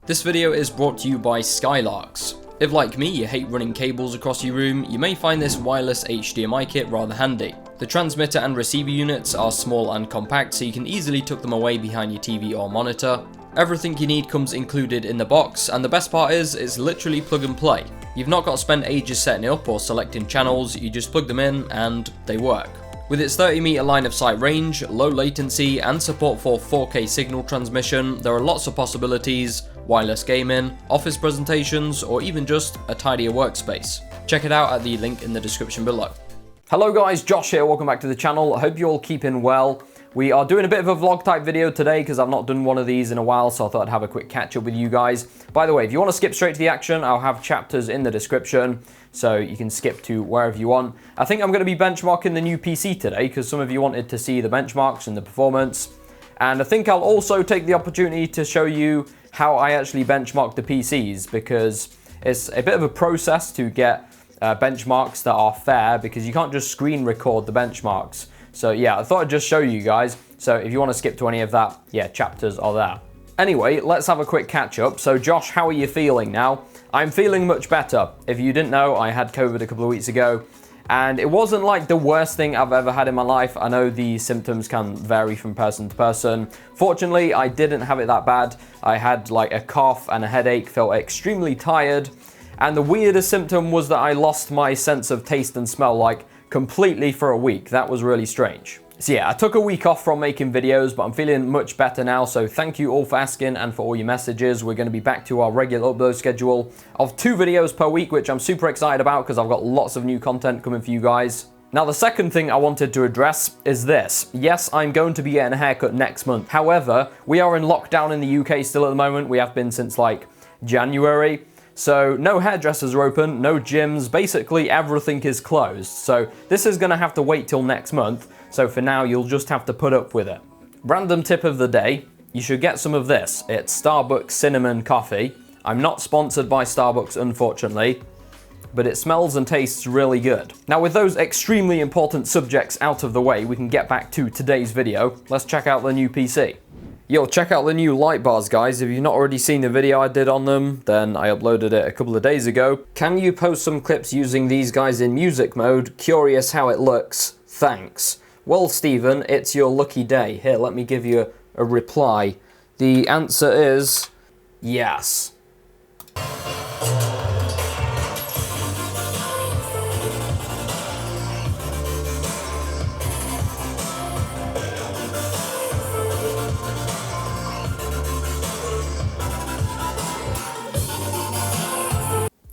This video is brought to you by Skylarx. If like me you hate running cables across your room, you may find this wireless HDMI kit rather handy. The transmitter and receiver units are small and compact, so you can easily tuck them away behind your TV or monitor. Everything you need comes included in the box, and the best part is it's literally plug and play. You've not got to spend ages setting it up or selecting channels, you just plug them in and they work. With its 30-meter line of sight range, low latency and support for 4K signal transmission, there are lots of possibilities: wireless gaming, office presentations, or even just a tidier workspace. Check it out at the link in the description below. Hello guys, Josh here, welcome back to the channel. I hope you're all keeping well. We are doing a bit of a vlog type video today because I've not done one of these in a while, so I thought I'd have a quick catch up with you guys. By the way, if you want to skip straight to the action, I'll have chapters in the description, so you can skip to wherever you want. I think I'm going to be benchmarking the new PC today because some of you wanted to see the benchmarks and the performance. And I think I'll also take the opportunity to show you how I actually benchmark the PCs, because it's a bit of a process to get benchmarks that are fair, because you can't just screen record the benchmarks. So yeah, I thought I'd just show you guys. So if you want to skip to any of that, yeah, chapters are there. Anyway, let's have a quick catch up. So Josh, how are you feeling now? I'm feeling much better. If you didn't know, I had COVID a couple of weeks ago, and it wasn't like the worst thing I've ever had in my life. I know the symptoms can vary from person to person. Fortunately, I didn't have it that bad. I had like a cough and a headache, felt extremely tired, and the weirdest symptom was that I lost my sense of taste and smell like completely for a week. That was really strange. So yeah, I took a week off from making videos, but I'm feeling much better now, so thank you all for asking and for all your messages. We're going to be back to our regular upload schedule of 2 videos per week, which I'm super excited about because I've got lots of new content coming for you guys. Now, the second thing I wanted to address is this. Yes, I'm going to be getting a haircut next month. However, we are in lockdown in the UK still at the moment. We have been since like January. So no hairdressers are open, no gyms, basically everything is closed. So this is gonna have to wait till next month. So for now, you'll just have to put up with it. Random tip of the day, you should get some of this. It's Starbucks cinnamon coffee. I'm not sponsored by Starbucks, unfortunately, but it smells and tastes really good. Now, with those extremely important subjects out of the way, we can get back to today's video. Let's check out the new PC. Yo, check out the new light bars, guys. If you've not already seen the video I did on them, then I uploaded it a couple of days ago. Can you post some clips using these guys in music mode? Curious how it looks. Thanks. Well, Stephen, it's your lucky day. Here, let me give you a reply. The answer is yes.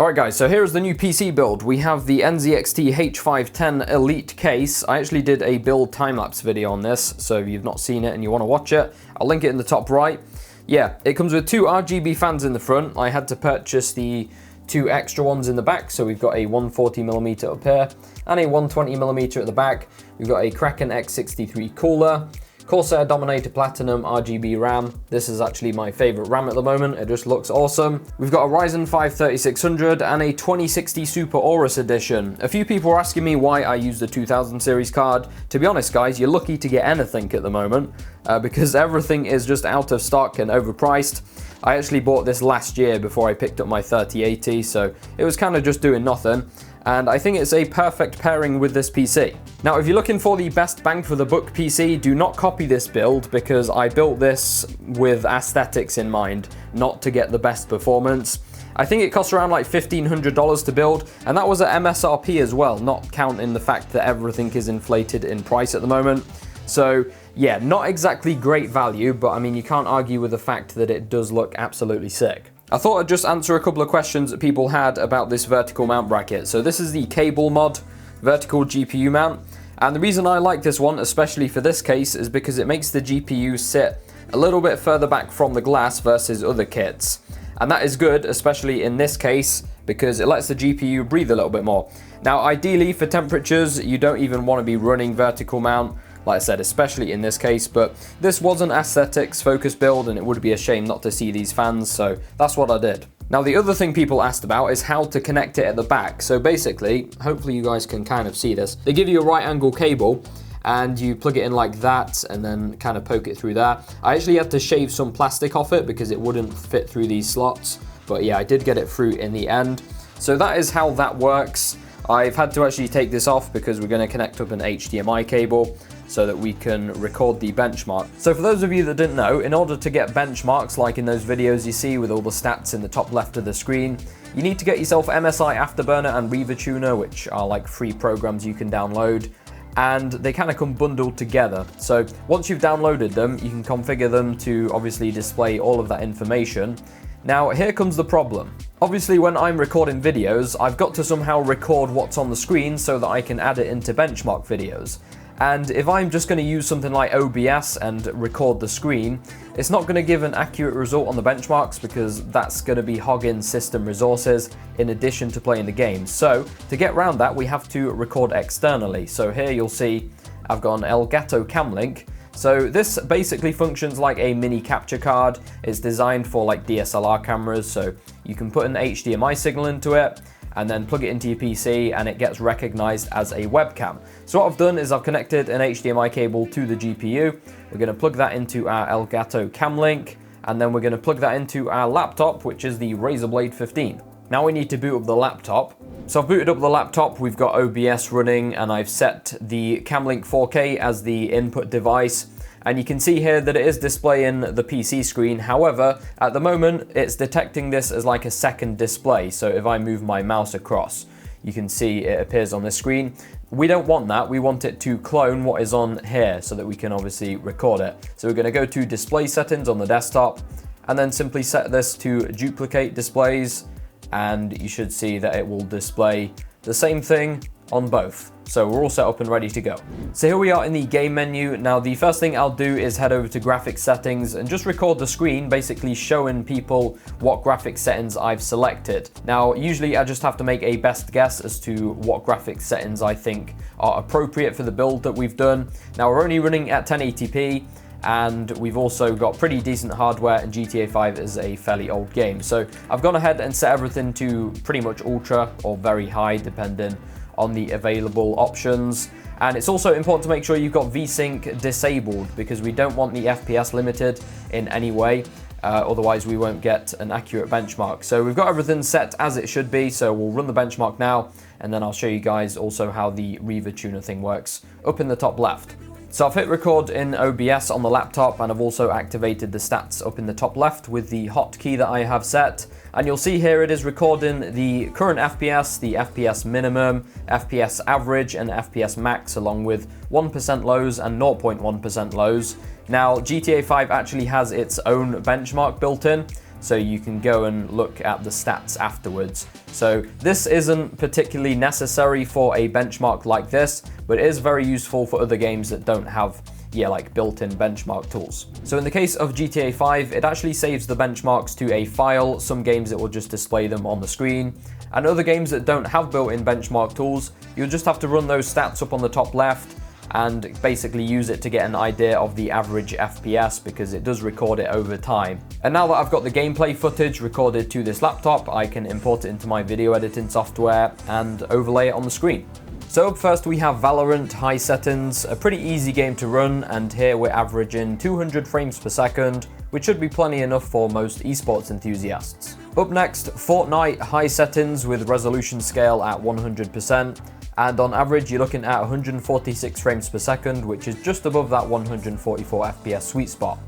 Alright guys, so here's the new PC build. We have the NZXT H510 Elite case. I actually did a build time-lapse video on this, so if you've not seen it and you want to watch it, I'll link it in the top right. Yeah, it comes with 2 RGB fans in the front. I had to purchase the 2 extra ones in the back, so we've got a 140mm up here and a 120mm at the back. We've got a Kraken X63 cooler, Corsair Dominator Platinum RGB RAM. This is actually my favorite RAM at the moment. It just looks awesome. We've got a Ryzen 5 3600 and a 2060 Super Aorus edition. A few people are asking me why I use the 2000 series card. To be honest, guys, you're lucky to get anything at the moment because everything is just out of stock and overpriced. I actually bought this last year before I picked up my 3080, so it was kind of just doing nothing. And I think it's a perfect pairing with this PC. Now, if you're looking for the best bang for the buck PC, do not copy this build because I built this with aesthetics in mind, not to get the best performance. I think it costs around like $1,500 to build, and that was at MSRP as well, not counting the fact that everything is inflated in price at the moment. So yeah, not exactly great value, but I mean, you can't argue with the fact that it does look absolutely sick. I thought I'd just answer a couple of questions that people had about this vertical mount bracket. So this is the cable mod vertical GPU mount. And the reason I like this one, especially for this case, is because it makes the GPU sit a little bit further back from the glass versus other kits. And that is good, especially in this case, because it lets the GPU breathe a little bit more. Now, ideally for temperatures, you don't even want to be running vertical mount, like I said, especially in this case, but this was an aesthetics focused build and it would be a shame not to see these fans, so that's what I did. Now, the other thing people asked about is how to connect it at the back. So basically, hopefully you guys can kind of see this. They give you a right angle cable and you plug it in like that and then kind of poke it through there. I actually had to shave some plastic off it because it wouldn't fit through these slots, but yeah, I did get it through in the end. So that is how that works. I've had to actually take this off because we're going to connect up an HDMI cable so that we can record the benchmark. So for those of you that didn't know, in order to get benchmarks like in those videos you see with all the stats in the top left of the screen, you need to get yourself MSI Afterburner and Reaver Tuner, which are like free programs you can download, and they kind of come bundled together. So once you've downloaded them, you can configure them to obviously display all of that information. Now here comes the problem. Obviously when I'm recording videos, I've got to somehow record what's on the screen so that I can add it into benchmark videos. And if I'm just going to use something like OBS and record the screen, it's not going to give an accurate result on the benchmarks because that's going to be hogging system resources in addition to playing the game. So to get around that, we have to record externally. So here you'll see I've got an Elgato Camlink. So this basically functions like a mini capture card. It's designed for like DSLR cameras, so you can put an HDMI signal into it and then plug it into your PC and it gets recognized as a webcam. So what I've done is I've connected an HDMI cable to the GPU. We're going to plug that into our Elgato Camlink, and then we're going to plug that into our laptop, which is the Razer Blade 15. Now we need to boot up the laptop. So I've booted up the laptop, we've got OBS running, and I've set the Camlink 4K as the input device. And you can see here that it is displaying the PC screen. However, at the moment, it's detecting this as like a second display. So if I move my mouse across, you can see it appears on the screen. We don't want that. We want it to clone what is on here so that we can obviously record it. So we're going to go to display settings on the desktop and then simply set this to duplicate displays. And you should see that it will display the same thing on both. So we're all set up and ready to go. So here we are in the game menu. Now the first thing I'll do is head over to graphics settings and just record the screen, basically showing people what graphics settings I've selected. Now usually I just have to make a best guess as to what graphics settings I think are appropriate for the build that we've done. Now we're only running at 1080p, and we've also got pretty decent hardware, and GTA 5 is a fairly old game. So I've gone ahead and set everything to pretty much ultra or very high depending on the available options. And it's also important to make sure you've got VSync disabled because we don't want the FPS limited in any way. Otherwise we won't get an accurate benchmark. So we've got everything set as it should be. So we'll run the benchmark now, and then I'll show you guys also how the Reaver Tuner thing works up in the top left. So I've hit record in OBS on the laptop, and I've also activated the stats up in the top left with the hotkey that I have set. And you'll see here it is recording the current FPS, the FPS minimum, FPS average, and FPS max, along with 1% lows and 0.1% lows. Now GTA 5 actually has its own benchmark built in, so you can go and look at the stats afterwards. So this isn't particularly necessary for a benchmark like this, but it is very useful for other games that don't have like built-in benchmark tools. So in the case of GTA 5, it actually saves the benchmarks to a file. Some games it will just display them on the screen, and other games that don't have built-in benchmark tools, you'll just have to run those stats up on the top left and basically use it to get an idea of the average FPS because it does record it over time. And now that I've got the gameplay footage recorded to this laptop, I can import it into my video editing software and overlay it on the screen. So up first we have Valorant high settings, a pretty easy game to run, and here we're averaging 200 frames per second, which should be plenty enough for most esports enthusiasts. Up next, Fortnite high settings with resolution scale at 100%. And on average, you're looking at 146 frames per second, which is just above that 144 FPS sweet spot.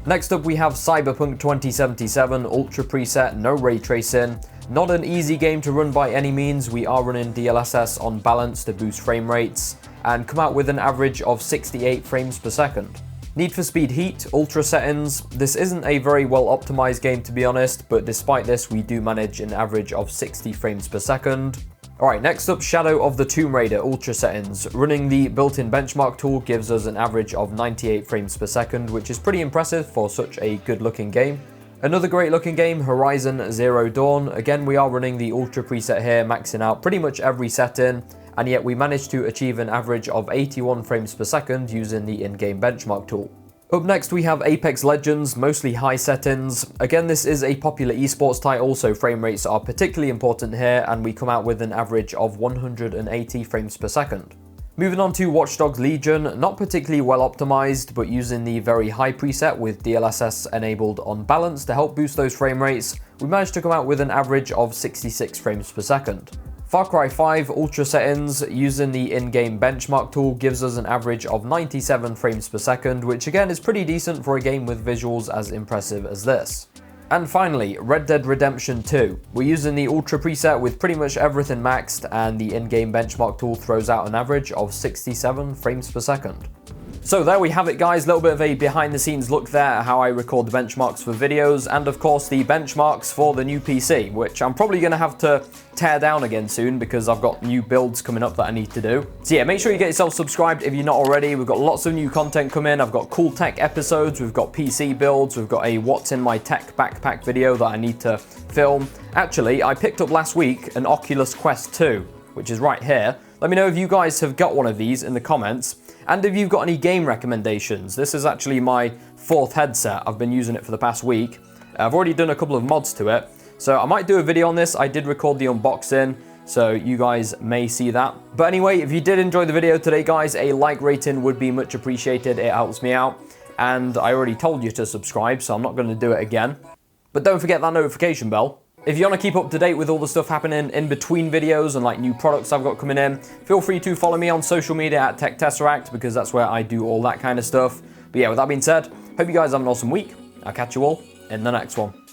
Next up, we have Cyberpunk 2077 Ultra preset, no ray tracing. Not an easy game to run by any means. We are running DLSS on balance to boost frame rates and come out with an average of 68 frames per second. Need for Speed Heat, Ultra settings. This isn't a very well optimized game to be honest, but despite this, we do manage an average of 60 frames per second. Alright, next up, Shadow of the Tomb Raider Ultra settings. Running the built-in benchmark tool gives us an average of 98 frames per second, which is pretty impressive for such a good-looking game. Another great-looking game, Horizon Zero Dawn. Again, we are running the Ultra preset here, maxing out pretty much every setting, and yet we managed to achieve an average of 81 frames per second using the in-game benchmark tool. Up next we have Apex Legends, mostly high settings. Again, this is a popular esports title, so frame rates are particularly important here, and we come out with an average of 180 frames per second. Moving on to Watch Dogs Legion, not particularly well optimized, but using the very high preset with DLSS enabled on balance to help boost those frame rates, we managed to come out with an average of 66 frames per second. Farcry 5 Ultra settings using the in-game benchmark tool gives us an average of 97 frames per second, which again is pretty decent for a game with visuals as impressive as this. And finally, Red Dead Redemption 2. We're using the Ultra preset with pretty much everything maxed, and the in-game benchmark tool throws out an average of 67 frames per second. So there we have it, guys, a little bit of a behind the scenes look there at how I record the benchmarks for videos, and of course the benchmarks for the new PC, which I'm probably going to have to tear down again soon because I've got new builds coming up that I need to do. So yeah, make sure you get yourself subscribed if you're not already. We've got lots of new content coming. I've got cool tech episodes, we've got PC builds, we've got a what's in my tech backpack video that I need to film. Actually, I picked up last week an Oculus Quest 2, which is right here. Let me know if you guys have got one of these in the comments. And if you've got any game recommendations. This is actually my 4th headset. I've been using it for the past week. I've already done a couple of mods to it, so I might do a video on this. I did record the unboxing, so you guys may see that. But anyway, if you did enjoy the video today, guys, a like rating would be much appreciated. It helps me out. And I already told you to subscribe, so I'm not going to do it again. But don't forget that notification bell. If you want to keep up to date with all the stuff happening in between videos and like new products I've got coming in, feel free to follow me on social media at Tesseract, because that's where I do all that kind of stuff. But yeah, with that being said, hope you guys have an awesome week. I'll catch you all in the next one.